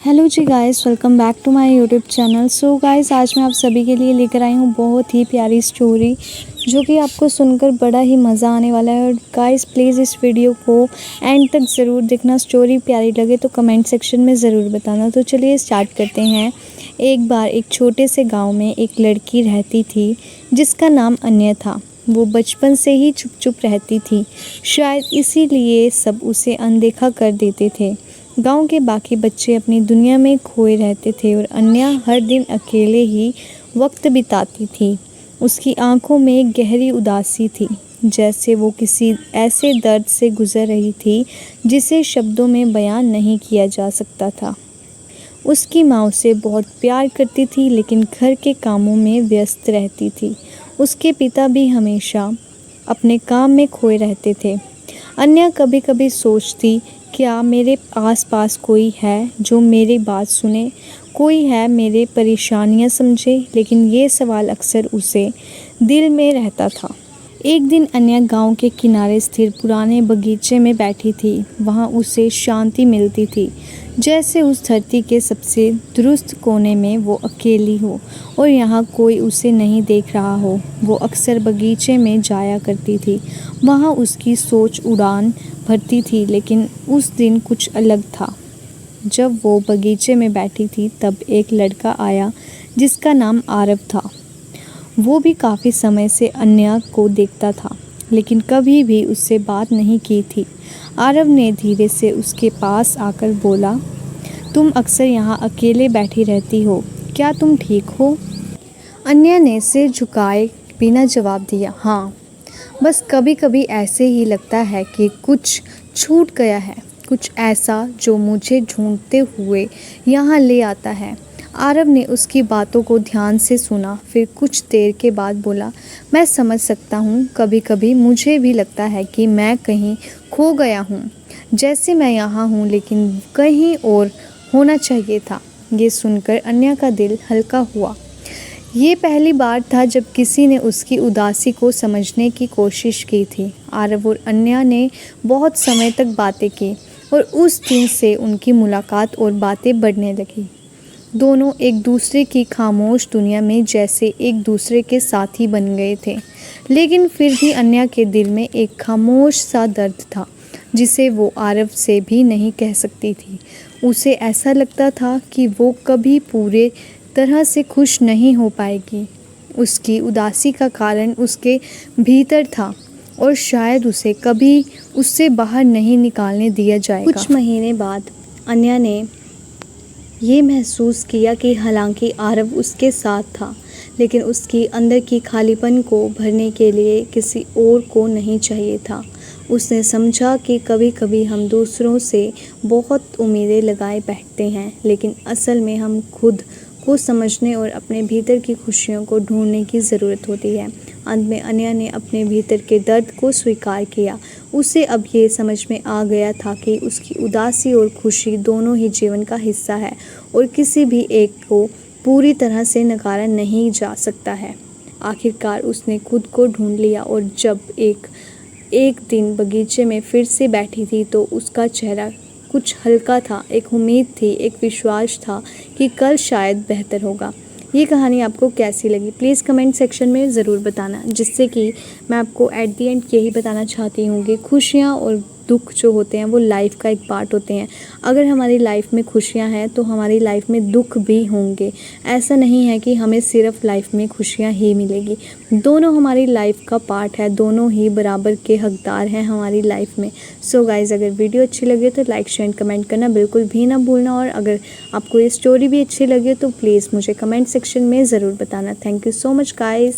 Hello जी guys, welcome back to my YouTube channel. So guys, आज मैं आप सभी के लिए लेकर आई हूँ बहुत ही प्यारी स्टोरी जो कि आपको सुनकर बड़ा ही मज़ा आने वाला है। और गाइस प्लीज़ इस वीडियो को एंड तक ज़रूर देखना। स्टोरी प्यारी लगे तो कमेंट सेक्शन में ज़रूर बताना। तो चलिए स्टार्ट करते हैं। एक बार एक छोटे से गाँव में एक लड़की रहती थी जिसका नाम अन्य था। वो बचपन से ही चुप चुप रहती थी, शायद इसीलिए सब उसे अनदेखा कर देते थे। गांव के बाकी बच्चे अपनी दुनिया में खोए रहते थे और अन्या हर दिन अकेले ही वक्त बिताती थी। उसकी आंखों में गहरी उदासी थी, जैसे वो किसी ऐसे दर्द से गुजर रही थी जिसे शब्दों में बयान नहीं किया जा सकता था। उसकी माँ उसे बहुत प्यार करती थी, लेकिन घर के कामों में व्यस्त रहती थी। उसके पिता भी हमेशा अपने काम में खोए रहते थे। अन्या कभी कभी सोचती, क्या मेरे आसपास कोई है जो मेरी बात सुने, कोई है मेरे परेशानियां समझे। लेकिन ये सवाल अक्सर उसे दिल में रहता था। एक दिन अन्या गांव के किनारे स्थिर पुराने बगीचे में बैठी थी। वहां उसे शांति मिलती थी, जैसे उस धरती के सबसे दुरुस्त कोने में वो अकेली हो और यहाँ कोई उसे नहीं देख रहा हो। वो अक्सर बगीचे में जाया करती थी। वहाँ उसकी सोच उड़ान भरती थी, लेकिन उस दिन कुछ अलग था। जब वो बगीचे में बैठी थी तब एक लड़का आया जिसका नाम आरव था। वो भी काफ़ी समय से अन्या को देखता था, लेकिन कभी भी उससे बात नहीं की थी। आरव ने धीरे से उसके पास आकर बोला, तुम अक्सर यहाँ अकेले बैठी रहती हो, क्या तुम ठीक हो? अन्या ने सिर झुकाए बिना जवाब दिया, हाँ, बस कभी कभी ऐसे ही लगता है कि कुछ छूट गया है, कुछ ऐसा जो मुझे ढूंढते हुए यहाँ ले आता है। आरव ने उसकी बातों को ध्यान से सुना, फिर कुछ देर के बाद बोला, मैं समझ सकता हूँ, कभी कभी मुझे भी लगता है कि मैं कहीं खो गया हूँ, जैसे मैं यहाँ हूँ लेकिन कहीं और होना चाहिए था। ये सुनकर अन्या का दिल हल्का हुआ। ये पहली बार था जब किसी ने उसकी उदासी को समझने की कोशिश की थी। आरव और अन्या ने बहुत समय तक बातें की और उस दिन से उनकी मुलाकात और बातें बढ़ने लगी। दोनों एक दूसरे की खामोश दुनिया में जैसे एक दूसरे के साथी बन गए थे। लेकिन फिर भी अन्या के दिल में एक खामोश सा दर्द था, जिसे वो आरव से भी नहीं कह सकती थी। उसे ऐसा लगता था कि वो कभी पूरे तरह से खुश नहीं हो पाएगी। उसकी उदासी का कारण उसके भीतर था और शायद उसे कभी उससे बाहर नहीं निकालने दिया जाएगा। कुछ महीने बाद अन्या ने ये महसूस किया कि हालांकि आरव उसके साथ था, लेकिन उसकी अंदर की खालीपन को भरने के लिए किसी और को नहीं चाहिए था। उसने समझा कि कभी कभी हम दूसरों से बहुत उम्मीदें लगाए बैठते हैं, लेकिन असल में हम खुद को समझने और अपने भीतर की खुशियों को ढूंढने की ज़रूरत होती है। अंत में अन्या ने अपने भीतर के दर्द को स्वीकार किया। उसे अब ये समझ में आ गया था कि उसकी उदासी और खुशी दोनों ही जीवन का हिस्सा है और किसी भी एक को पूरी तरह से नकारा नहीं जा सकता है। आखिरकार उसने खुद को ढूंढ लिया और जब एक दिन बगीचे में फिर से बैठी थी तो उसका चेहरा कुछ हल्का था। एक उम्मीद थी, एक विश्वास था कि कल शायद बेहतर होगा। ये कहानी आपको कैसी लगी प्लीज़ कमेंट सेक्शन में ज़रूर बताना, जिससे कि मैं आपको एट दी एंड यही बताना चाहती हूँ कि खुशियाँ और दुख जो होते हैं वो लाइफ का एक पार्ट होते हैं। अगर हमारी लाइफ में खुशियाँ हैं तो हमारी लाइफ में दुख भी होंगे। ऐसा नहीं है कि हमें सिर्फ लाइफ में खुशियाँ ही मिलेगी। दोनों हमारी लाइफ का पार्ट है, दोनों ही बराबर के हकदार हैं हमारी लाइफ में। सो गाइज़, अगर वीडियो अच्छी लगे तो लाइक शेयर कमेंट करना बिल्कुल भी ना भूलना। और अगर आपको ये स्टोरी भी अच्छी लगे तो प्लीज़ मुझे कमेंट सेक्शन में ज़रूर बताना। Thank you so much guys.